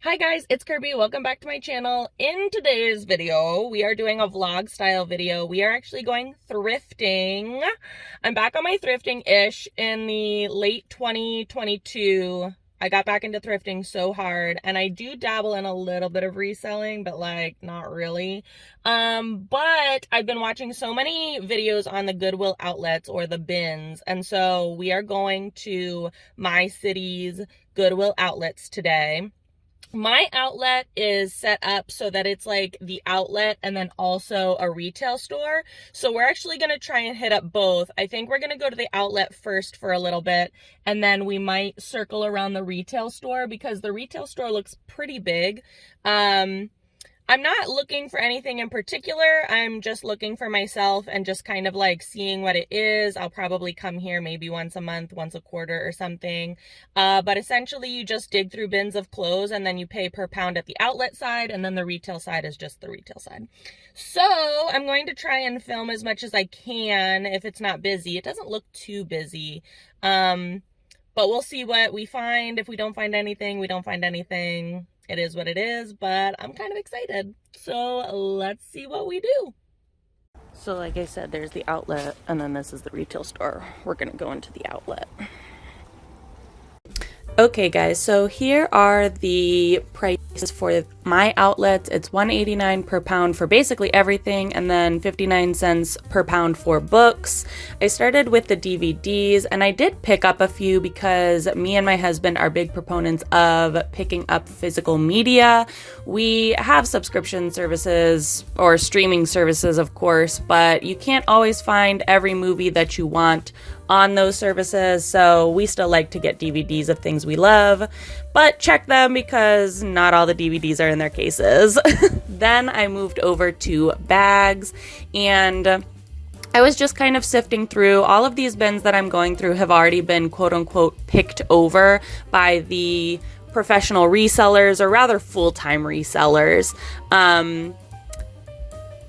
Hi guys, it's Kirby. Welcome back to my channel. In today's video, we are doing a vlog style video. We are actually going thrifting. I'm back on my thrifting-ish in the late 2022. I got back into thrifting so hard, and I do dabble in a little bit of reselling, but like not really. But I've been watching so many videos on the Goodwill Outlets or the BINS, and so we are going to my city's Goodwill Outlets today. My outlet is set up so that it's like the outlet and then also a retail store. So we're actually going to try and hit up both. I think we're going to go to the outlet first for a little bit, and then we might circle around the retail store because the retail store looks pretty big. I'm not looking for anything in particular. I'm just looking for myself and just kind of like seeing what it is. I'll probably come here maybe once a month, once a quarter or something. But essentially you just dig through bins of clothes and then you pay per pound at the outlet side, and then the retail side is just the retail side. So I'm going to try and film as much as I can if it's not busy. It doesn't look too busy. But we'll see what we find. If we don't find anything, we don't find anything. It is what it is, but I'm kind of excited. So let's see what we do. So like I said, there's the outlet, and then this is the retail store. We're gonna go into the outlet. Okay guys, so here are the prices for my outlets. It's $1.89 per pound for basically everything, and then 59 cents per pound for books. I started with the DVDs, and I did pick up a few because me and my husband are big proponents of picking up physical media. We have subscription services or streaming services, of course, but you can't always find every movie that you want on those services, so we still like to get DVDs of things we love, but check them because not all the DVDs are in their cases. Then I moved over to bags, and I was just kind of sifting through. All of these bins that I'm going through have already been quote-unquote picked over by the professional resellers, or rather full-time resellers.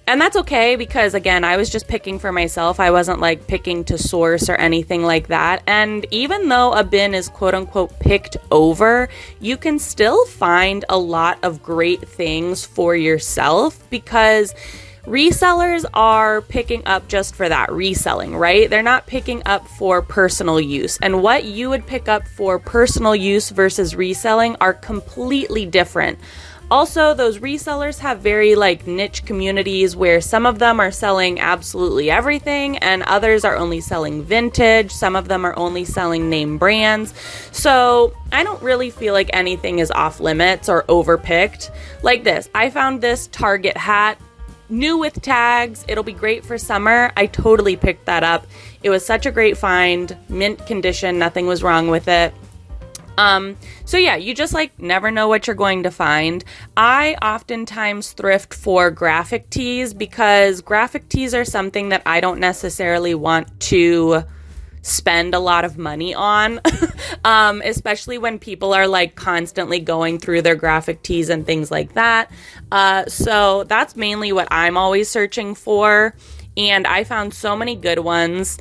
And that's okay because, again, I was just picking for myself. I wasn't like picking to source or anything like that. And even though a bin is quote unquote picked over, you can still find a lot of great things for yourself because resellers are picking up just for that reselling, right? They're not picking up for personal use. And what you would pick up for personal use versus reselling are completely different. Also, those resellers have very like niche communities where some of them are selling absolutely everything and others are only selling vintage. Some of them are only selling name brands. So I don't really feel like anything is off limits or overpicked. Like this, I found this Target hat, new with tags. It'll be great for summer. I totally picked that up. It was such a great find, mint condition, nothing was wrong with it. So yeah, you just like never know what you're going to find. I oftentimes thrift for graphic tees because graphic tees are something that I don't necessarily want to spend a lot of money on, especially when people are like constantly going through their graphic tees and things like that. So that's mainly what I'm always searching for, and I found so many good ones.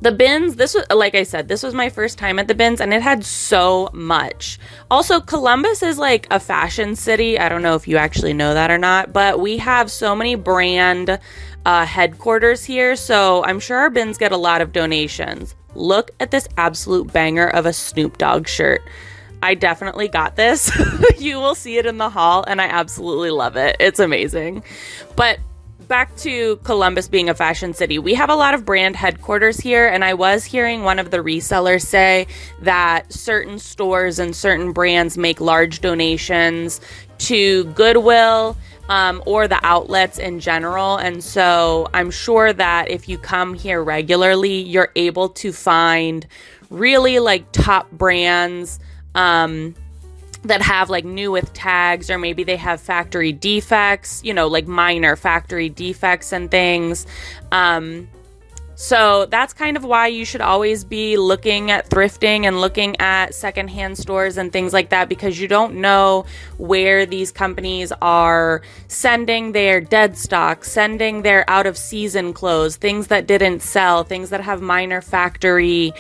The bins, this was, like I said, this was my first time at the bins, and it had so much. Also, Columbus is like a fashion city. I don't know if you actually know that or not, but we have so many brand headquarters here, so I'm sure our bins get a lot of donations. Look at this absolute banger of a Snoop Dogg shirt. I definitely got this. You will see it in the haul, and I absolutely love it. It's amazing. But back to Columbus being a fashion city, we have a lot of brand headquarters here, and I was hearing one of the resellers say that certain stores and certain brands make large donations to Goodwill or the outlets in general, and so I'm sure that if you come here regularly, you're able to find really like top brands that have like new with tags, or maybe they have factory defects, you know, like minor factory defects and things. So that's kind of why you should always be looking at thrifting and looking at secondhand stores and things like that, because you don't know where these companies are sending their dead stock, sending their out of season clothes, things that didn't sell, things that have minor factory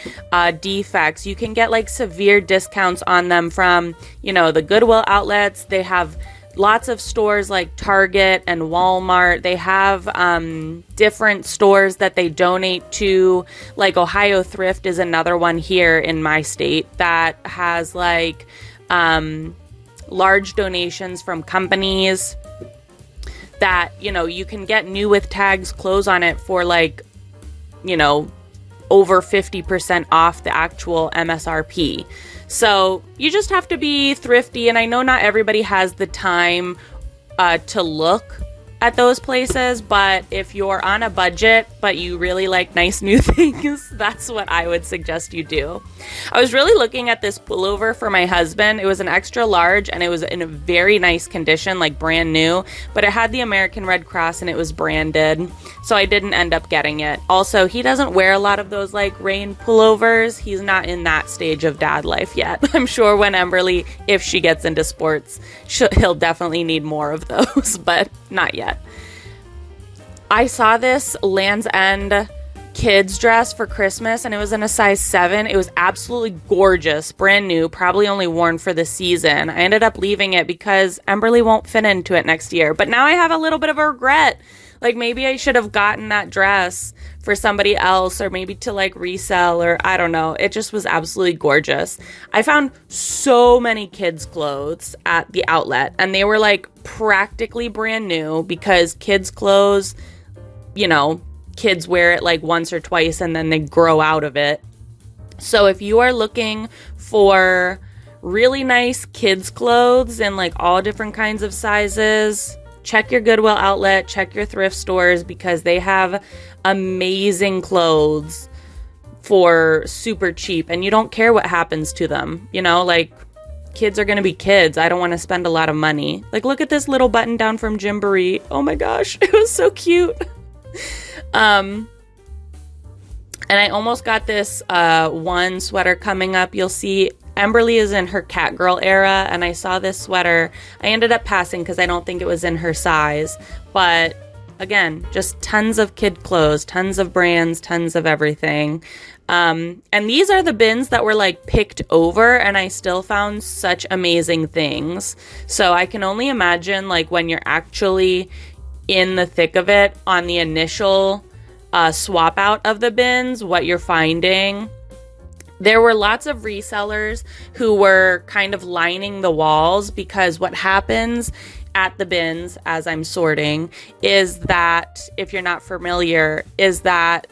defects. You can get like severe discounts on them from, you know, the Goodwill outlets. They have lots of stores like Target and Walmart. They have different stores that they donate to, like Ohio Thrift is another one here in my state that has like large donations from companies that, you know, you can get new with tags clothes on it for like, you know, over 50% off the actual MSRP. So you just have to be thrifty, and I know not everybody has the time to look at those places, but if you're on a budget but you really like nice new things, that's what I would suggest you do. I was really looking at this pullover for my husband. It was an extra large and it was in a very nice condition, like brand new, but it had the American Red Cross and it was branded, so I didn't end up getting it. Also, he doesn't wear a lot of those like rain pullovers. He's not in that stage of dad life yet. I'm sure when Emberly, if she gets into sports, he'll definitely need more of those, but not yet. I saw this Land's End kids dress for Christmas and it was in a size 7. It was absolutely gorgeous, brand new, probably only worn for the season. I ended up leaving it because Emberly won't fit into it next year. But now I have a little bit of a regret. Like maybe I should have gotten that dress for somebody else, or maybe to like resell, or I don't know. It just was absolutely gorgeous. I found so many kids clothes at the outlet and they were like practically brand new, because kids clothes, you know, kids wear it like once or twice and then they grow out of it. So if you are looking for really nice kids clothes in like all different kinds of sizes, check your Goodwill Outlet, check your thrift stores, because they have amazing clothes for super cheap and you don't care what happens to them. You know, like kids are going to be kids. I don't want to spend a lot of money. Like look at this little button down from Gymboree. Oh my gosh, it was so cute. And I almost got this one sweater coming up. You'll see Emberly is in her cat girl era, and I saw this sweater. I ended up passing because I don't think it was in her size. But again, just tons of kid clothes, tons of brands, tons of everything. And these are the bins that were like picked over, and I still found such amazing things. So I can only imagine like when you're actually in the thick of it on the initial swap out of the bins, what you're finding. There were lots of resellers who were kind of lining the walls, because what happens at the bins as I'm sorting is that, if you're not familiar, is that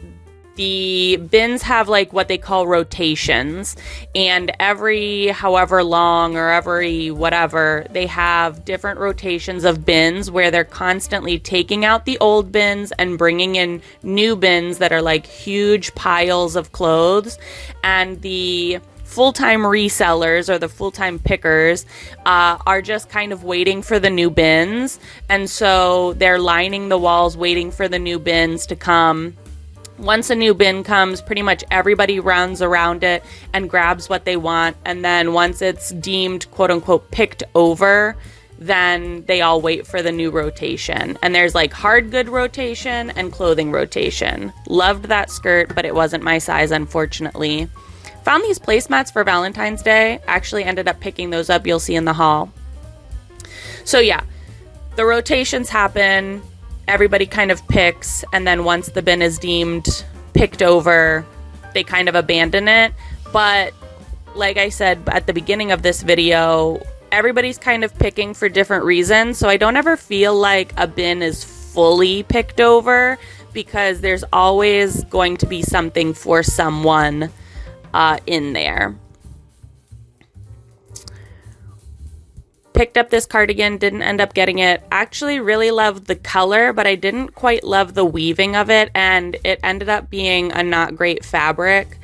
the bins have like what they call rotations, and every however long or every whatever, they have different rotations of bins where they're constantly taking out the old bins and bringing in new bins that are like huge piles of clothes. And the full-time resellers, or the full-time pickers, are just kind of waiting for the new bins, and so they're lining the walls waiting for the new bins to come. Once a new bin comes, pretty much everybody rounds around it and grabs what they want. And then once it's deemed, quote unquote, picked over, then they all wait for the new rotation. And there's like hard good rotation and clothing rotation. Loved that skirt, but it wasn't my size, unfortunately. Found these placemats for Valentine's Day. Actually ended up picking those up. You'll see in the haul. So yeah, the rotations happen. Everybody kind of picks, and then once the bin is deemed picked over, they kind of abandon it. But like I said at the beginning of this video, everybody's kind of picking for different reasons, so I don't ever feel like a bin is fully picked over, because there's always going to be something for someone in there. Picked up this cardigan, didn't end up getting it. Actually really loved the color, but I didn't quite love the weaving of it, and it ended up being a not great fabric.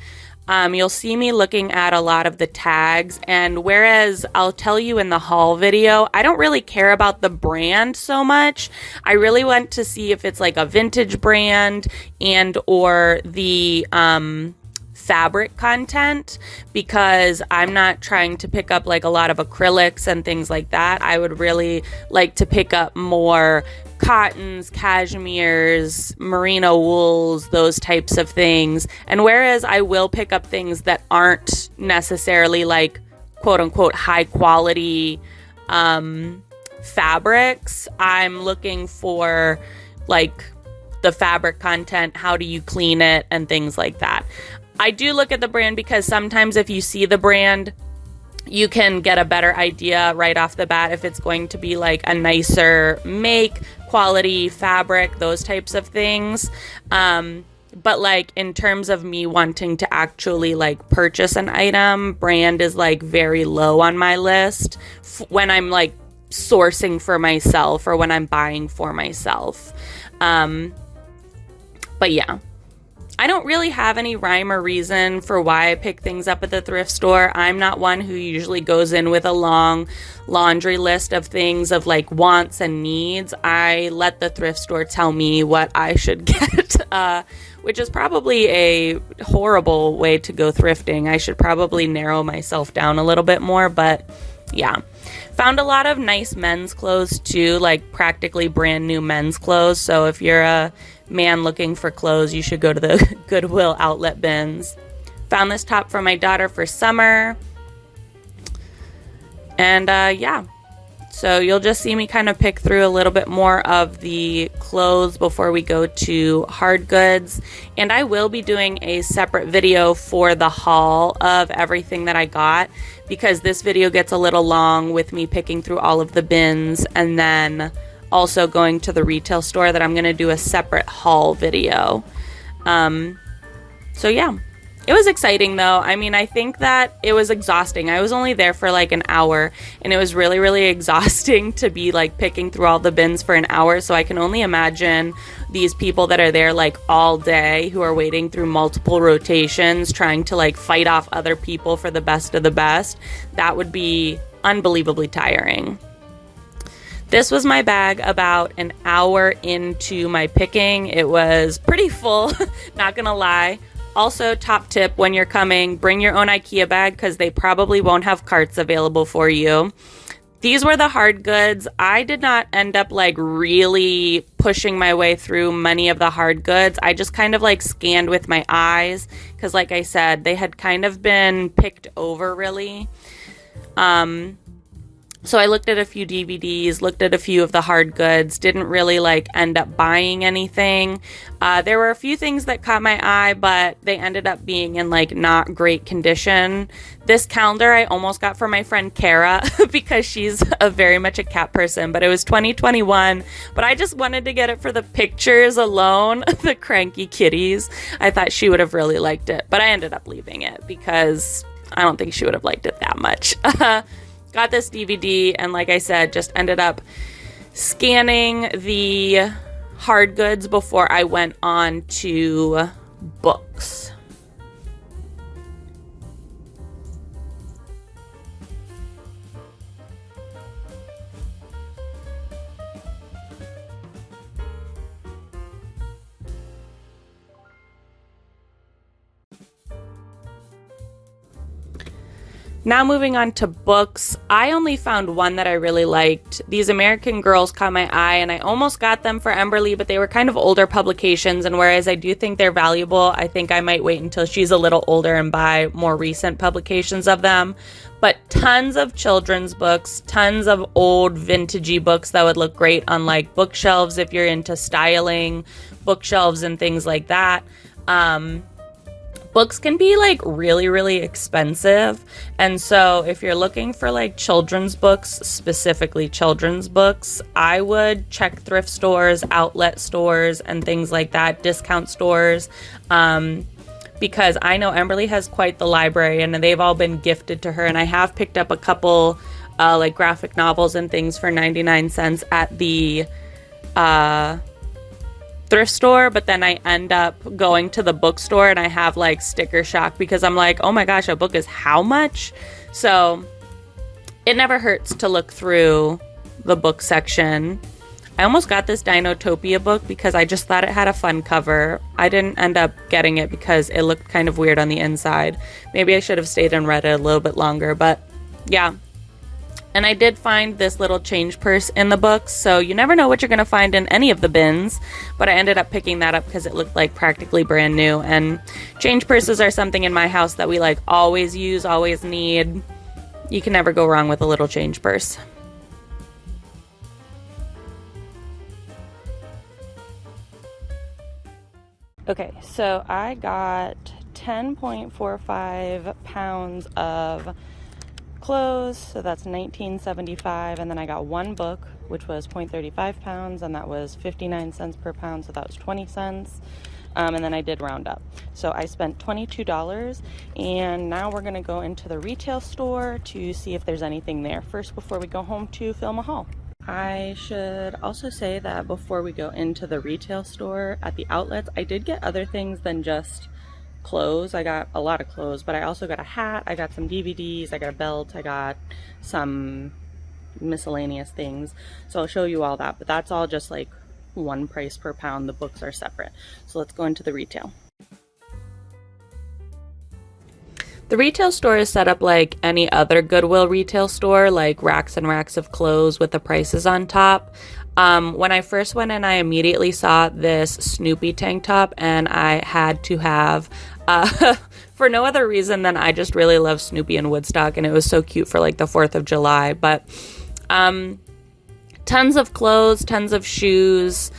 you'll see me looking at a lot of the tags, and whereas I'll tell you in the haul video, I don't really care about the brand so much. I really want to see if it's like a vintage brand and or the fabric content, because I'm not trying to pick up like a lot of acrylics and things like that. I would really like to pick up more cottons, cashmeres, merino wools, those types of things. And whereas I will pick up things that aren't necessarily like quote unquote high quality fabrics, I'm looking for like the fabric content, how do you clean it, and things like that. I do look at the brand because sometimes if you see the brand, you can get a better idea right off the bat if it's going to be like a nicer make, quality fabric, those types of things. But like in terms of me wanting to actually like purchase an item, brand is like very low on my list when I'm like sourcing for myself or when I'm buying for myself. But yeah. I don't really have any rhyme or reason for why I pick things up at the thrift store. I'm not one who usually goes in with a long laundry list of things of like wants and needs. I let the thrift store tell me what I should get, which is probably a horrible way to go thrifting. I should probably narrow myself down a little bit more, but yeah. Found a lot of nice men's clothes too, like practically brand new men's clothes. So if you're a man looking for clothes, you should go to the Goodwill Outlet bins. Found this top for my daughter for summer. And yeah, so you'll just see me kind of pick through a little bit more of the clothes before we go to hard goods. And I will be doing a separate video for the haul of everything that I got, because this video gets a little long with me picking through all of the bins and then also going to the retail store, that I'm going to do a separate haul video. So yeah, it was exciting though. I mean, I think that it was exhausting. I was only there for like an hour, and it was really, really exhausting to be like picking through all the bins for an hour. So I can only imagine these people that are there like all day, who are waiting through multiple rotations, trying to like fight off other people for the best of the best. That would be unbelievably tiring. This was my bag about an hour into my picking. It was pretty full, not gonna lie. Also, top tip, when you're coming, bring your own IKEA bag, because they probably won't have carts available for you. These were the hard goods. I did not end up like really pushing my way through many of the hard goods. I just kind of like scanned with my eyes, because like I said, they had kind of been picked over really. So I looked at a few DVDs, looked at a few of the hard goods, didn't really like end up buying anything. There were a few things that caught my eye, but they ended up being in like not great condition. This calendar I almost got for my friend Kara because she's very much a cat person, but it was 2021. But I just wanted to get it for the pictures alone, the cranky kitties. I thought she would have really liked it, but I ended up leaving it because I don't think she would have liked it that much. Got this DVD, and like I said, just ended up scanning the hard goods before I went on to books. Now moving on to books, I only found one that I really liked. These American Girls caught my eye, and I almost got them for Emberly, but they were kind of older publications, and whereas I do think they're valuable, I think I might wait until she's a little older and buy more recent publications of them. But tons of children's books, tons of old vintagey books that would look great on like bookshelves if you're into styling bookshelves and things like that. Books can be like really, really expensive. And so if you're looking for like children's books, specifically children's books, I would check thrift stores, outlet stores, and things like that, discount stores. Because I know Emberly has quite the library, and they've all been gifted to her. And I have picked up a couple like graphic novels and things for 99 cents at the thrift store, but then I end up going to the bookstore and I have like sticker shock because I'm like, oh my gosh, a book is how much? So it never hurts to look through the book section. I almost got this Dinotopia book because I just thought it had a fun cover. I didn't end up getting it because it looked kind of weird on the inside. Maybe I should have stayed and read it a little bit longer, but yeah. And I did find this little change purse in the books, so you never know what you're going to find in any of the bins, but I ended up picking that up because it looked like practically brand new. And change purses are something in my house that we like always use, always need. You can never go wrong with a little change purse. Okay, so I got 10.45 pounds of clothes, so that's $19.75, and then I got one book, which was 0.35 pounds, and that was 59 cents per pound, so that was 20 cents. And then I did round up. So I spent $22, and now we're gonna go into the retail store to see if there's anything there first before we go home to film a haul. I should also say that before we go into the retail store at the outlets, I did get other things than just clothes. I got a lot of clothes, but I also got a hat, I got some DVDs, I got a belt, I got some miscellaneous things. So I'll show you all that, but that's all just like one price per pound. The books are separate. So let's go into the retail. The retail store is set up like any other Goodwill retail store, like racks and racks of clothes with the prices on top. When I first went in, I immediately saw this Snoopy tank top, and I had to have, for no other reason than I just really love Snoopy in Woodstock, and it was so cute for like the 4th of July. But tons of clothes, tons of shoes.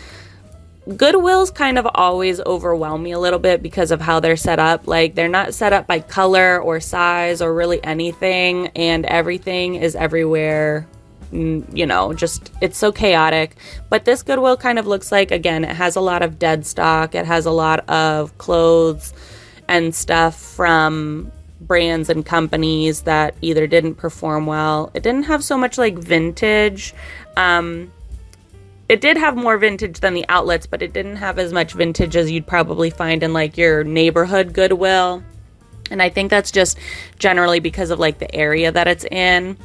Goodwills kind of always overwhelm me a little bit because of how they're set up. Like, they're not set up by color or size or really anything, and everything is everywhere. You know, just, it's so chaotic. But this Goodwill kind of looks like, again, it has a lot of dead stock. It has a lot of clothes and stuff from brands and companies that either didn't perform well. It didn't have so much like vintage. It did have more vintage than the outlets, but it didn't have as much vintage as you'd probably find in like your neighborhood Goodwill. And I think that's just generally because of like the area that it's in.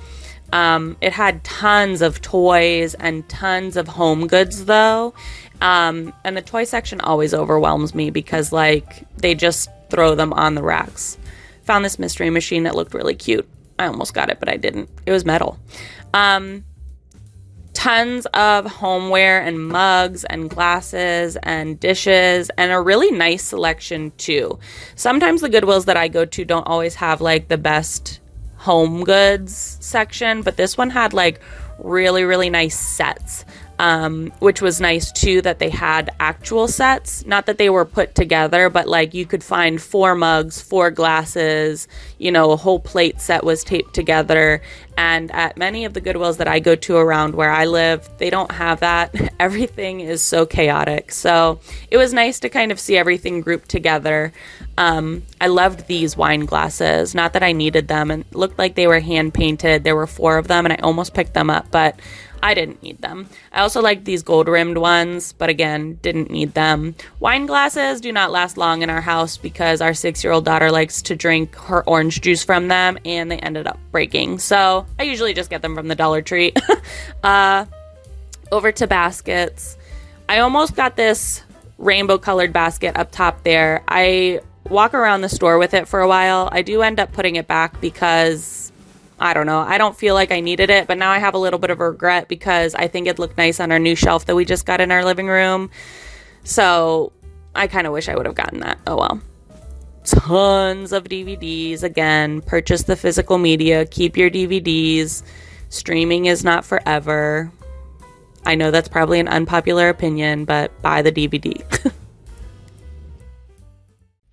It had tons of toys and tons of home goods though. And the toy section always overwhelms me because like they just throw them on the racks. Found this mystery machine that looked really cute. I almost got it, but I didn't. It was metal. Tons of homeware and mugs and glasses and dishes, and a really nice selection too. Sometimes the Goodwills that I go to don't always have like the best home goods section, but this one had like really, really nice sets, which was nice too that they had actual sets. Not that they were put together, but like you could find 4 mugs, 4 glasses, you know, a whole plate set was taped together. And at many of the Goodwills that I go to around where I live, they don't have that. Everything is so chaotic. So it was nice to kind of see everything grouped together. I loved these wine glasses. Not that I needed them, and it looked like they were hand painted. There were 4 of them, and I almost picked them up, but I didn't need them. I also liked these gold rimmed ones, but again, didn't need them. Wine glasses do not last long in our house because our 6-year-old daughter likes to drink her orange juice from them, and they ended up breaking. So I usually just get them from the Dollar Tree. Over to baskets. I almost got this rainbow colored basket up top there. I walk around the store with it for a while. I do end up putting it back because I don't know. I don't feel like I needed it, but now I have a little bit of regret because I think it looked nice on our new shelf that we just got in our living room. So I kind of wish I would have gotten that. Oh well. Tons of DVDs. Again, purchase the physical media. Keep your DVDs. Streaming is not forever. I know that's probably an unpopular opinion, but buy the DVD.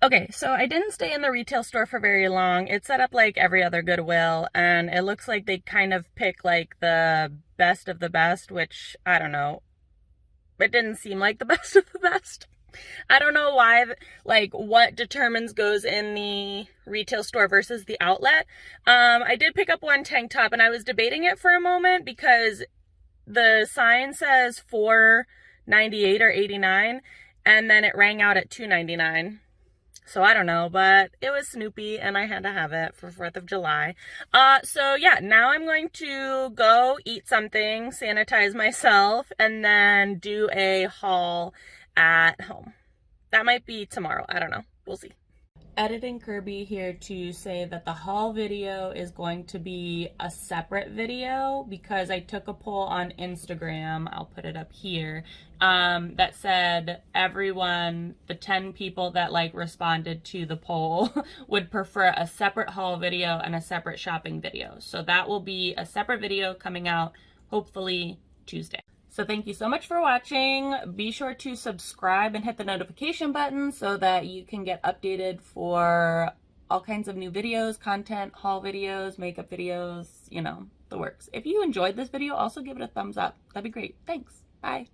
Okay, so I didn't stay in the retail store for very long. It's set up like every other Goodwill, and it looks like they kind of pick like the best of the best, which I don't know. It didn't seem like the best of the best. I don't know why, like what determines goes in the retail store versus the outlet. I did pick up one tank top, and I was debating it for a moment because the sign says $4.98 or $89, and then it rang out at $2.99. So I don't know, but it was Snoopy and I had to have it for 4th of July. So yeah, now I'm going to go eat something, sanitize myself, and then do a haul at home. That might be tomorrow. I don't know. We'll see. Editing Kirby here to say that the haul video is going to be a separate video because I took a poll on Instagram, I'll put it up here, that said everyone, the 10 people that like responded to the poll would prefer a separate haul video and a separate shopping video. So that will be a separate video coming out hopefully Tuesday. So thank you so much for watching. Be sure to subscribe and hit the notification button so that you can get updated for all kinds of new videos, content, haul videos, makeup videos, you know, the works. If you enjoyed this video, also give it a thumbs up. That'd be great. Thanks. Bye.